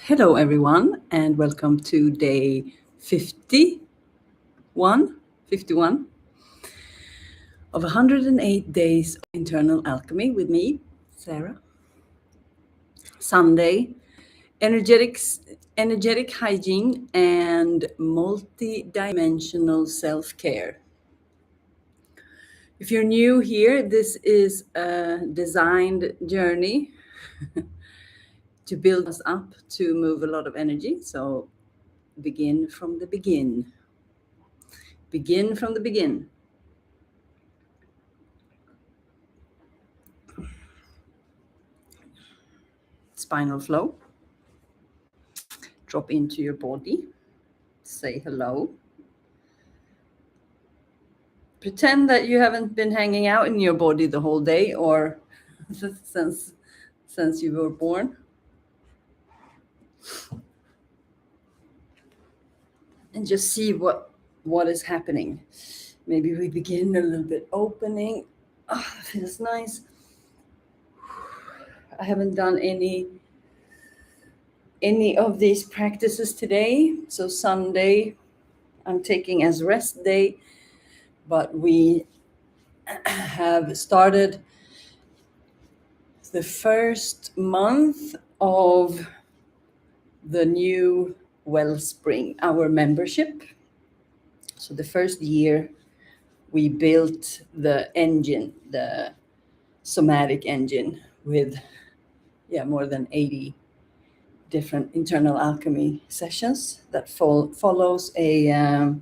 Hello, everyone, and welcome to day 51 of 108 days of Internal Alchemy with me, Sara. Sunday, energetic hygiene and multidimensional self-care. If you're new here, this is a designed journey to build us up to move a lot of energy. So begin from the begin. Begin from the begin. Spinal flow. Drop into your body. Say hello. Pretend that you haven't been hanging out in your body the whole day or since you were born. And just see what is happening. Maybe we begin a little bit opening. Oh, that feels nice. I haven't done any of these practices today. So Sunday I'm taking as rest day, but we have started the first month of the new Wellspring, our membership. So the first year we built the engine, the somatic engine with more than 80 different internal alchemy sessions that follows a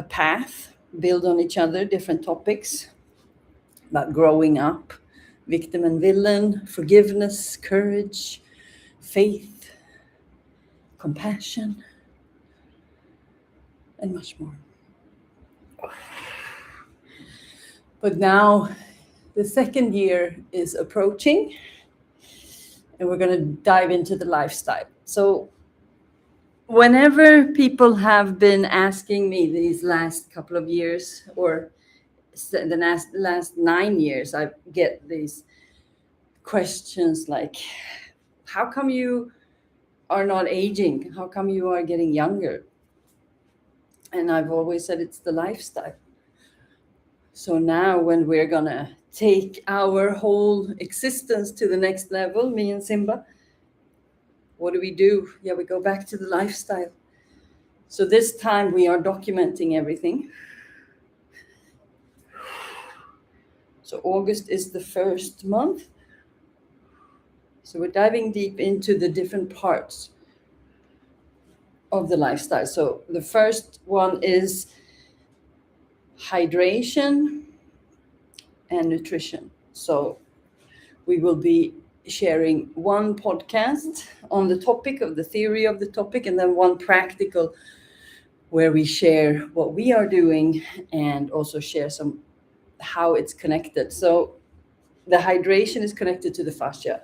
path, build on each other, different topics about growing up, victim and villain, forgiveness, courage, faith, compassion, and much more. But now the second year is approaching and we're going to dive into the lifestyle. So whenever people have been asking me these last couple of years or the last 9 years, I get these questions like, how come you are not aging? How come you are getting younger? And I've always said it's the lifestyle. So now when we're gonna take our whole existence to the next level, me and Simba, what do? We go back to the lifestyle. So this time we are documenting everything. So August is the first month. So we're diving deep into the different parts of the lifestyle. So the first one is hydration and nutrition. So we will be sharing one podcast on the topic of the theory of the topic, and then one practical where we share what we are doing and also share some how it's connected. So the hydration is connected to the fascia.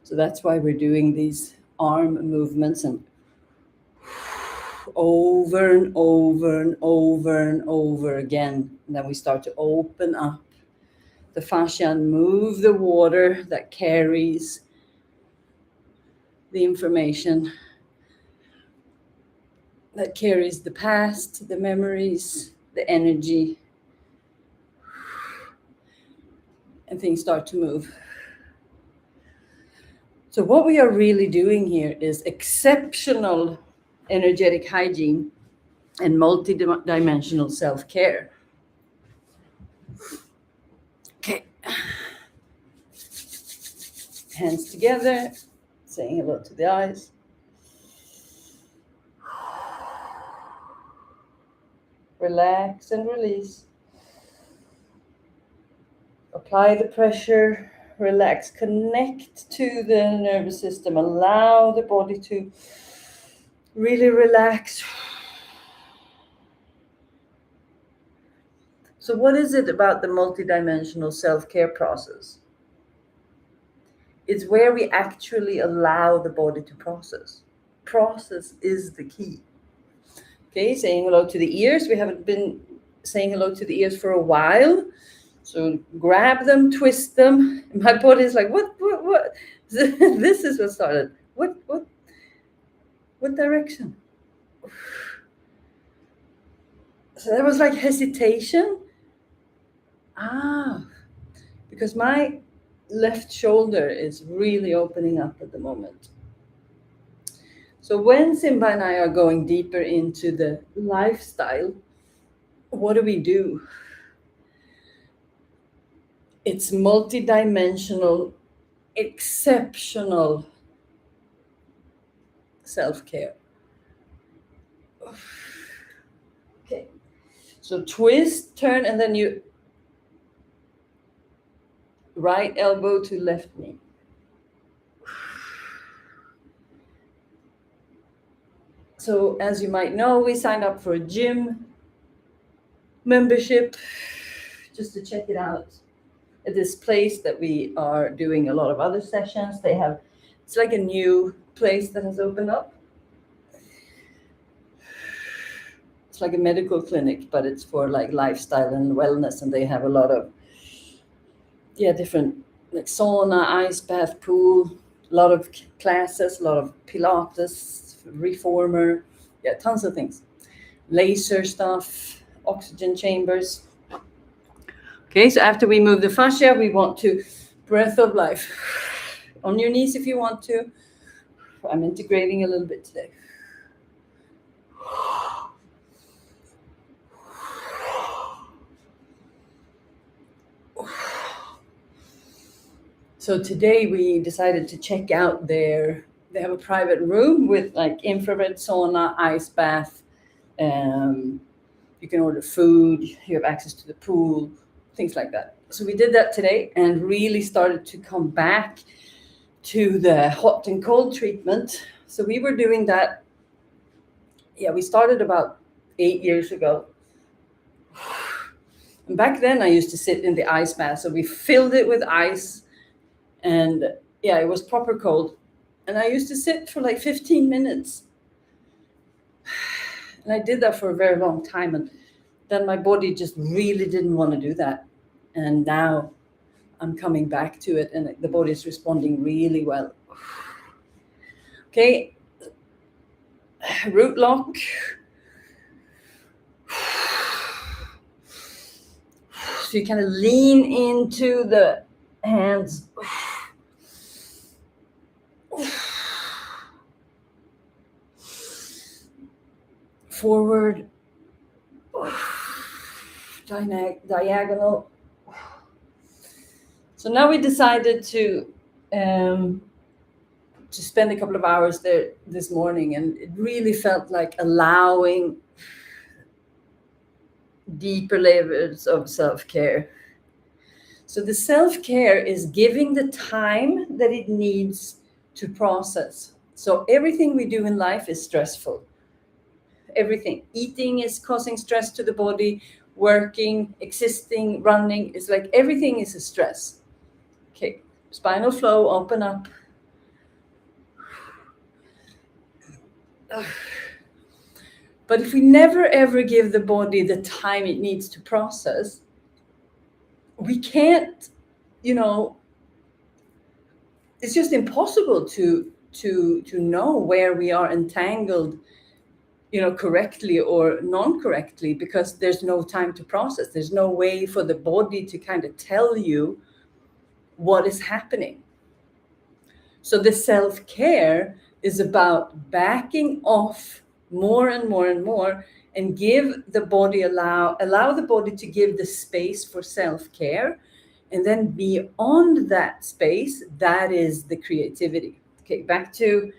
So that's why we're doing these arm movements and over and over and over and over again. And then we start to open up the fascia and move the water that carries the information, that carries the past, the memories, the energy, and things start to move. So what we are really doing here is exceptional energetic hygiene and multidimensional self-care. Okay. Hands together, saying hello to the eyes. Relax and release. Apply the pressure, relax, connect to the nervous system, allow the body to really relax. So what is it about the multidimensional self-care process? It's where we actually allow the body to process. Process is the key. Okay, saying hello to the ears. We haven't been saying hello to the ears for a while. So grab them, twist them. My body is like, what? This is what started. What direction? So there was like hesitation. Because my left shoulder is really opening up at the moment. So when Simba and I are going deeper into the lifestyle, what do? It's multidimensional, exceptional self-care. Okay. So twist, turn, and then you right elbow to left knee. So as you might know, we signed up for a gym membership just to check it out at this place that we are doing a lot of other sessions. It's like a new place that has opened up. It's like a medical clinic, but it's for like lifestyle and wellness, and they have a lot of different like sauna, ice bath, pool, a lot of classes, a lot of Pilates, reformer, tons of things, laser stuff, oxygen chambers. Okay, so after we move the fascia, we want to breath of life on your knees if you want to. I'm integrating a little bit today. So today we decided to check out they have a private room with like infrared sauna, ice bath. You can order food, you have access to the pool, things like that. So we did that today and really started to come back to the hot and cold treatment. So we were doing that. We started about 8 years ago. And back then I used to sit in the ice bath. So we filled it with ice. And it was proper cold. And I used to sit for like 15 minutes. And I did that for a very long time. And then my body just really didn't want to do that. And now I'm coming back to it and the body is responding really well. Okay. Root lock. So you kind of lean into the hands. Forward, diagonal. So now we decided to spend a couple of hours there this morning, and it really felt like allowing deeper levels of self-care. So the self-care is giving the time that it needs to process. So everything we do in life is stressful. Everything. Eating is causing stress to the body, working, existing, running. It's like everything is a stress. Okay, spinal flow, open up. But if we never ever give the body the time it needs to process, we can't, it's just impossible to know where we are entangled, correctly or non-correctly, because there's no time to process. There's no way for the body to kind of tell you what is happening. So the self-care is about backing off more and more and more, and give the body, allow the body to give the space for self-care. And then beyond that space, that is the creativity. Okay, back to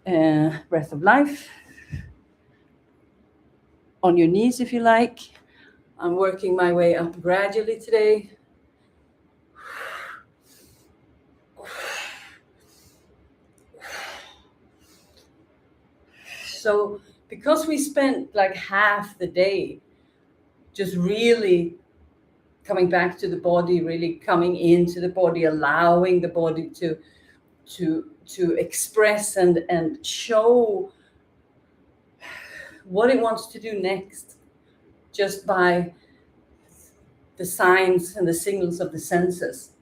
breath of life. On your knees if you like. I'm working my way up gradually today. So because we spent like half the day just really coming back to the body, really coming into the body, allowing the body to express and show what it wants to do next, just by the signs and the signals of the senses.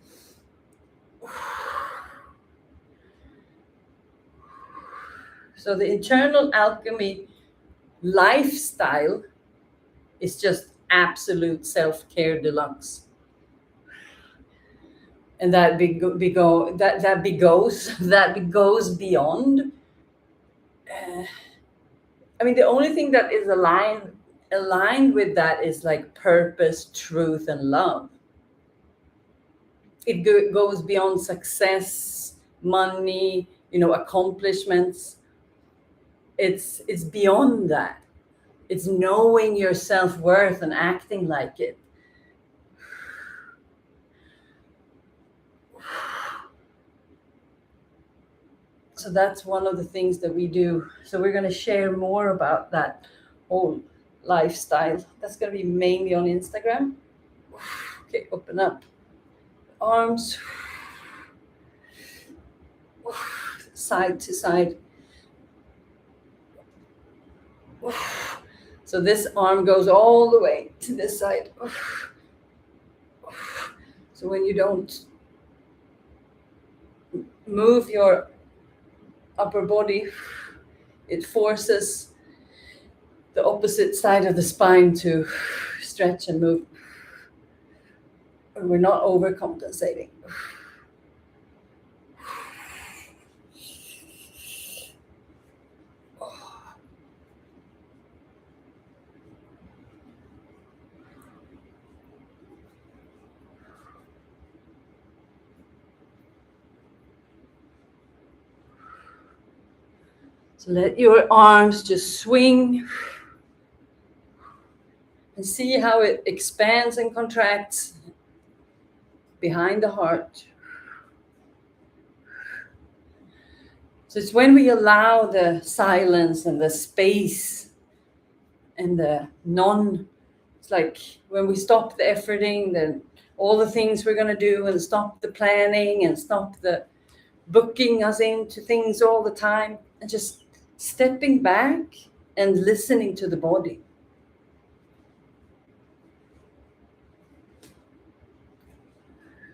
So the Internal Alchemy lifestyle is just absolute self-care deluxe. And that goes beyond. I mean, the only thing that is aligned with that is like purpose, truth, and love. It goes beyond success, money, accomplishments. It's beyond that. It's knowing your self-worth and acting like it. So that's one of the things that we do. So we're going to share more about that whole lifestyle. That's going to be mainly on Instagram. Okay, open up. Arms. Side to side. So this arm goes all the way to this side. So when you don't move your upper body, it forces the opposite side of the spine to stretch and move. And we're not overcompensating. So let your arms just swing and see how it expands and contracts behind the heart. So it's when we allow the silence and the space and the it's like when we stop the efforting, then all the things we're going to do, and stop the planning and stop the booking us into things all the time, and just stepping back and listening to the body.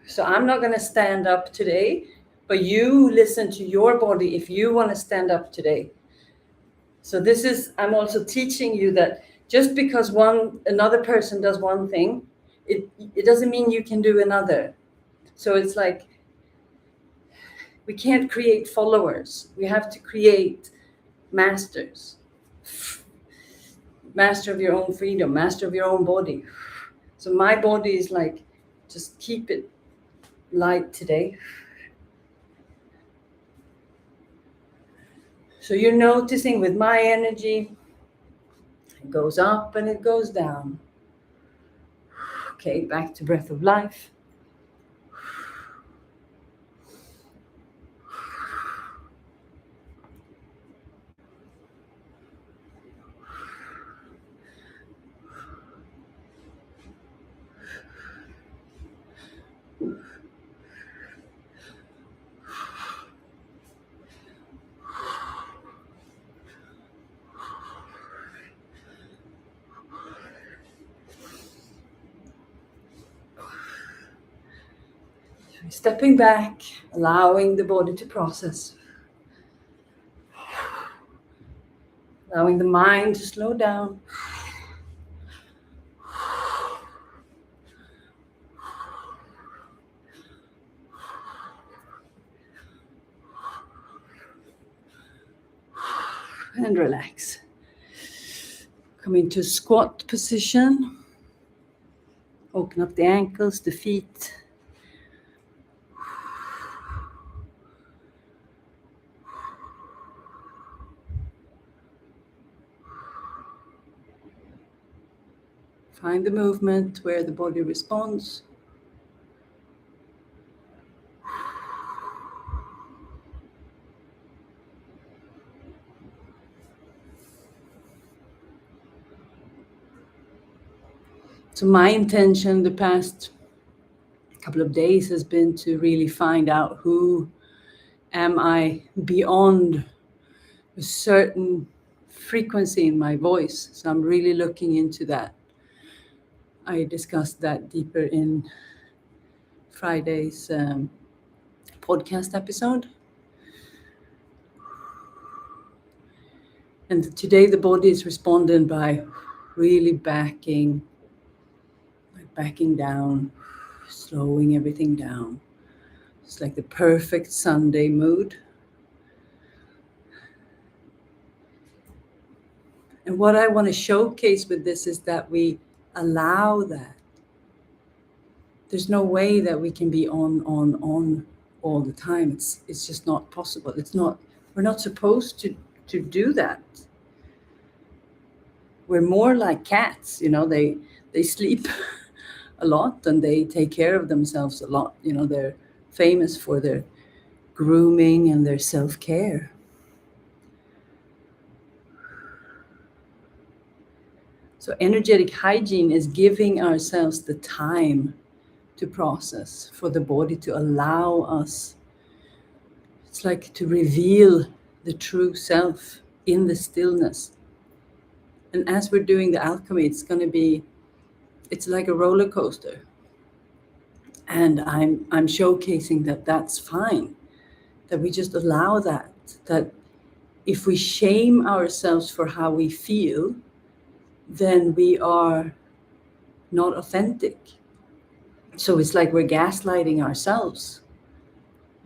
So I'm not going to stand up today, but you listen to your body if you want to stand up today. So I'm also teaching you that just because another person does one thing, it doesn't mean you can do another. So it's like, we can't create followers. We have to create masters. Master of your own freedom, master of your own body. So my body is like, just keep it light today. So you're noticing with my energy, it goes up and it goes down. Okay, back to breath of life. Stepping back, allowing the body to process. Allowing the mind to slow down. And relax. Come into squat position. Open up the ankles, the feet. Find the movement where the body responds. So my intention the past couple of days has been to really find out who am I beyond a certain frequency in my voice. So I'm really looking into that. I discussed that deeper in Friday's podcast episode. And today the body is responding by really backing down, slowing everything down. It's like the perfect Sunday mood. And what I want to showcase with this is that we allow that. There's no way that we can be on all the time. It's just not possible. We're not supposed to do that. We're more like cats, they sleep a lot and they take care of themselves a lot. They're famous for their grooming and their self-care. So energetic hygiene is giving ourselves the time to process, for the body to allow us. It's like to reveal the true self in the stillness. And as we're doing the alchemy, it's like a roller coaster. And I'm showcasing that that's fine, that we just allow that if we shame ourselves for how we feel, then we are not authentic. So it's like we're gaslighting ourselves.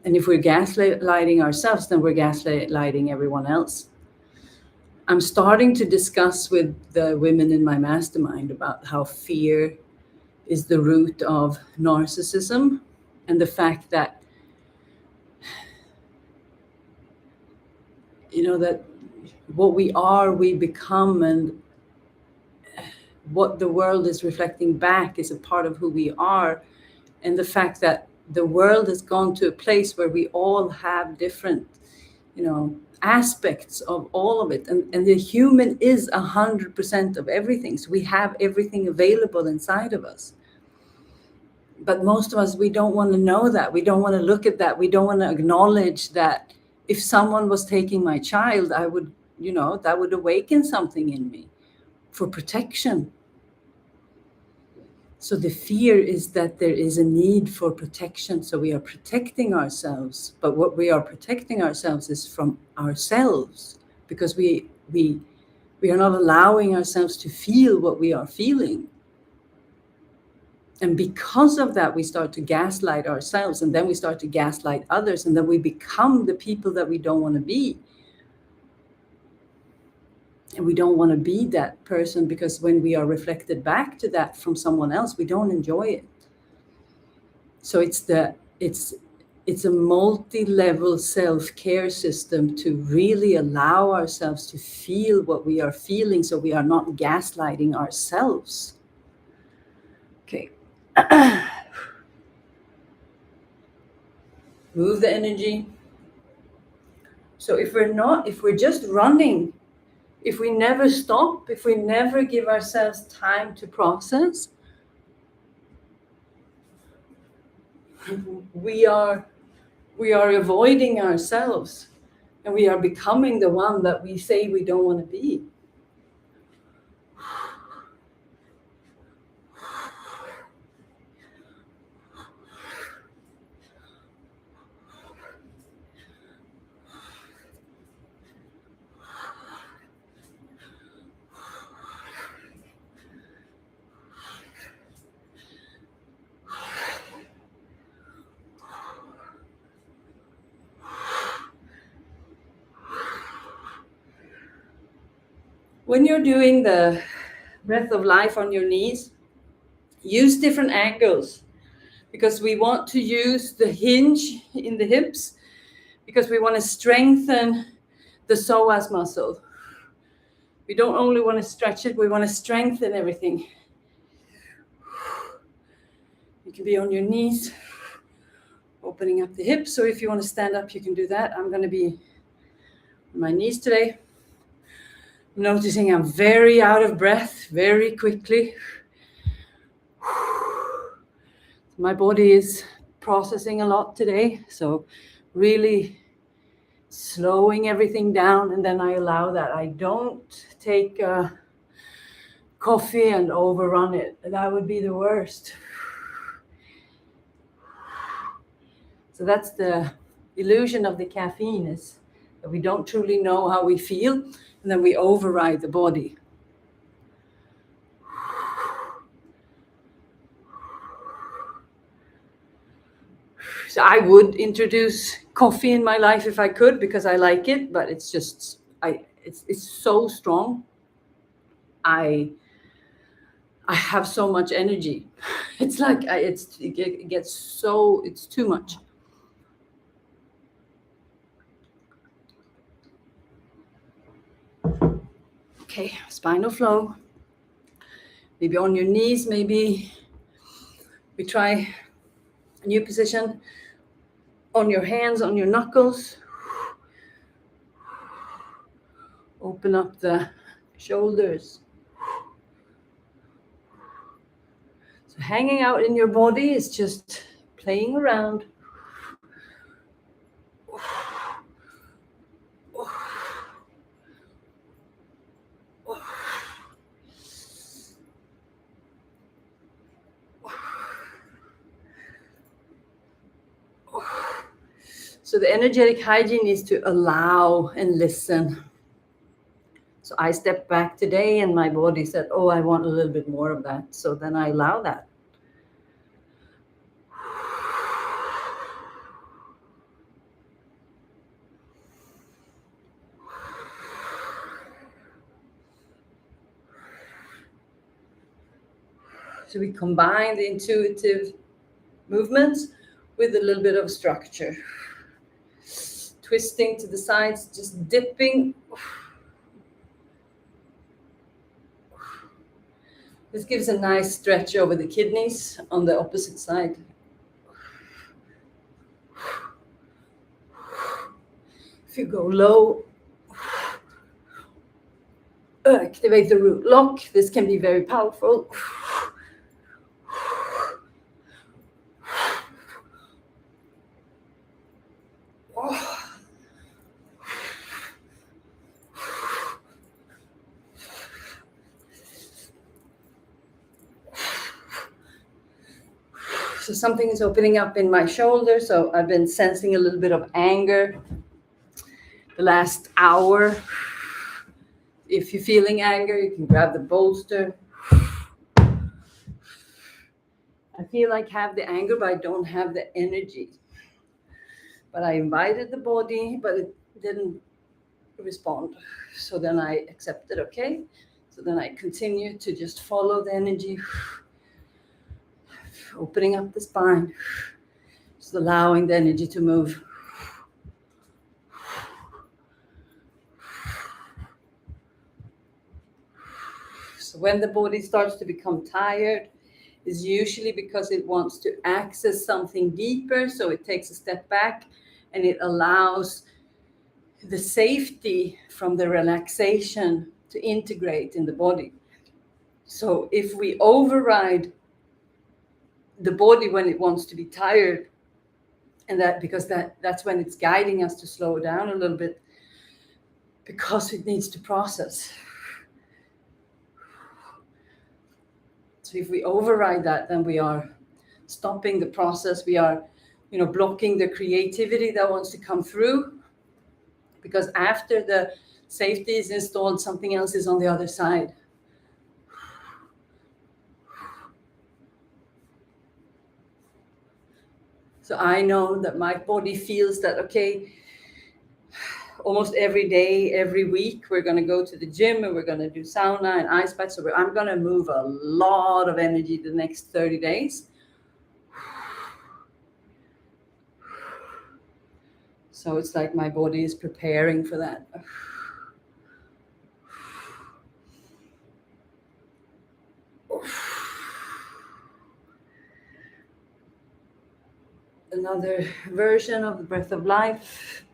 And if we're gaslighting ourselves, then we're gaslighting everyone else. I'm starting to discuss with the women in my mastermind about how fear is the root of narcissism, and the fact that, that what we are, we become, and what the world is reflecting back is a part of who we are. And the fact that the world has gone to a place where we all have different, aspects of all of it. And the human is 100% of everything. So we have everything available inside of us. But most of us, we don't want to know that. We don't want to look at that. We don't want to acknowledge that if someone was taking my child, I would, that would awaken something in me for protection. So the fear is that there is a need for protection. So we are protecting ourselves, but what we are protecting ourselves is from ourselves, because we are not allowing ourselves to feel what we are feeling. And because of that, we start to gaslight ourselves, and then we start to gaslight others, and then we become the people that we don't want to be. And we don't want to be that person, because when we are reflected back to that from someone else, we don't enjoy it. So it's a multi-level self-care system to really allow ourselves to feel what we are feeling, so we are not gaslighting ourselves. Okay. Move the energy. So if we're just running, if we never stop, if we never give ourselves time to process, we are avoiding ourselves, and we are becoming the one that we say we don't want to be. When you're doing the breath of life on your knees, use different angles, because we want to use the hinge in the hips, because we want to strengthen the psoas muscle. We don't only want to stretch it, we want to strengthen everything. You can be on your knees, opening up the hips. So if you want to stand up, you can do that. I'm going to be on my knees today. Noticing I'm very out of breath very quickly. My body is processing a lot today, so really slowing everything down, and then I allow that. I don't take coffee and overrun it. That would be the worst. So that's the illusion of the caffeine, is that we don't truly know how we feel, and then we override the body. So I would introduce coffee in my life if I could, because I like it, but it's just, it's so strong. I have so much energy. It's like, it gets so, it's too much. Okay, spinal flow. Maybe on your knees, maybe we try a new position. On your hands, on your knuckles. Open up the shoulders. So hanging out in your body is just playing around. So the energetic hygiene is to allow and listen. So I stepped back today and my body said, oh, I want a little bit more of that. So then I allow that. So we combine the intuitive movements with a little bit of structure. Twisting to the sides, just dipping. This gives a nice stretch over the kidneys on the opposite side. If you go low, activate the root lock. This can be very powerful. So something is opening up in my shoulder. So I've been sensing a little bit of anger the last hour. If you're feeling anger, you can grab the bolster. I feel like I have the anger, but I don't have the energy. But I invited the body, but it didn't respond. So then I accepted, okay? So then I continue to just follow the energy. Opening up the spine, just allowing the energy to move. So when the body starts to become tired, is usually because it wants to access something deeper. So it takes a step back and it allows the safety from the relaxation to integrate in the body. So if we override the body when it wants to be tired, and that because that's when it's guiding us to slow down a little bit, because it needs to process. So if we override that, then we are stopping the process. We are, blocking the creativity that wants to come through, because after the safety is installed, something else is on the other side. So I know that my body feels that, okay, almost every day, every week, we're going to go to the gym and we're going to do sauna and ice baths. So I'm going to move a lot of energy the next 30 days. So it's like my body is preparing for that. Another version of the breath of life.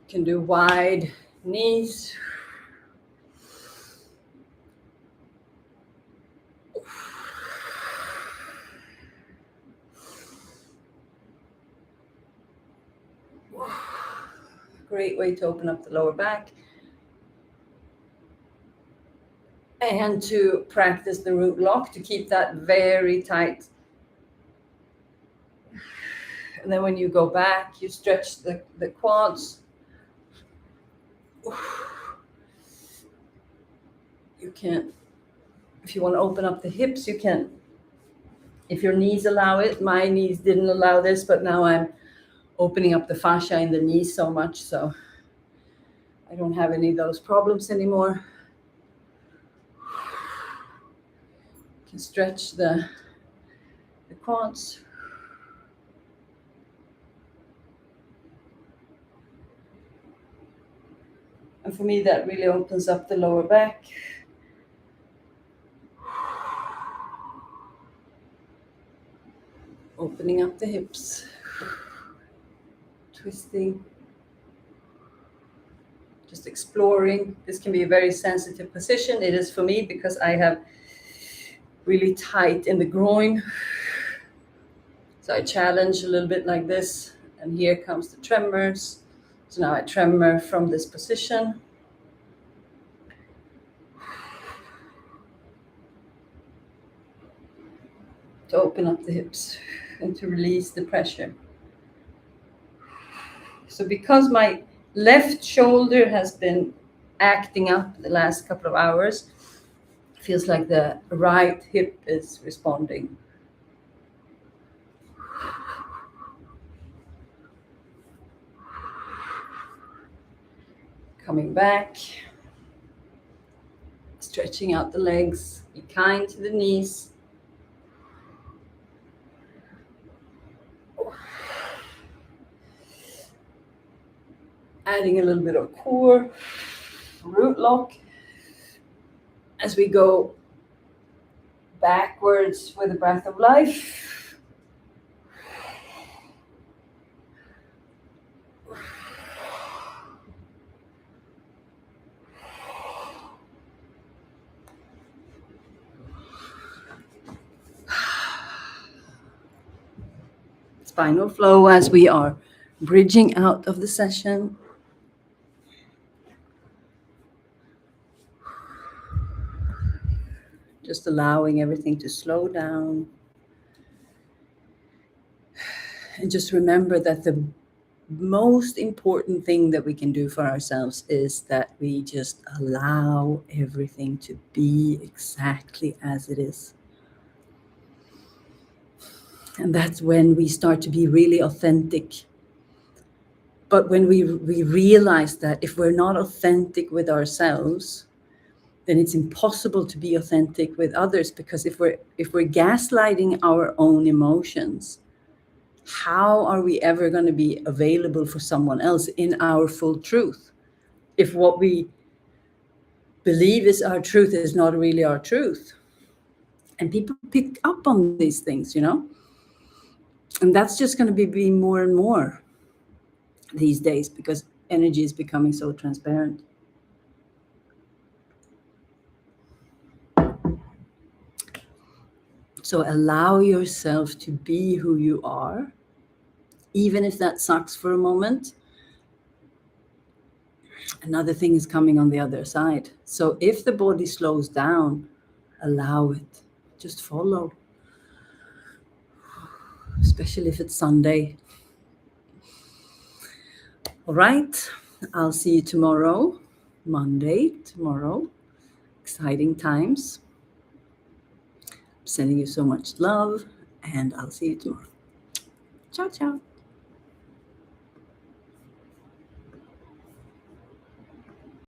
You can do wide knees. Great way to open up the lower back. And to practice the root lock, to keep that very tight. And then when you go back, you stretch the quads. You can, if you want to open up the hips, you can. If your knees allow it. My knees didn't allow this, but now I'm opening up the fascia in the knees so much, so I don't have any of those problems anymore. You can stretch the quads. And for me, that really opens up the lower back. Opening up the hips. Twisting. Just exploring. This can be a very sensitive position. It is for me because I have really tight in the groin. So I challenge a little bit like this. And here comes the tremors. So now I tremor from this position. To open up the hips and to release the pressure. So because my left shoulder has been acting up the last couple of hours, it feels like the right hip is responding. Coming back, stretching out the legs, be kind to the knees. Adding a little bit of core, root lock, as we go backwards with the breath of life. Spinal flow as we are bridging out of the session. Just allowing everything to slow down. And just remember that the most important thing that we can do for ourselves is that we just allow everything to be exactly as it is. And that's when we start to be really authentic. But when we realize that if we're not authentic with ourselves, then it's impossible to be authentic with others, because if we're gaslighting our own emotions, how are we ever going to be available for someone else in our full truth? If what we believe is our truth is not really our truth. And people pick up on these things, and that's just going to be more and more these days, because energy is becoming so transparent. So allow yourself to be who you are, even if that sucks for a moment. Another thing is coming on the other side. So if the body slows down, allow it. Just follow. Especially if it's Sunday. All right. I'll see you tomorrow. Monday, tomorrow. Exciting times. I'm sending you so much love, and I'll see you tomorrow. Ciao, ciao.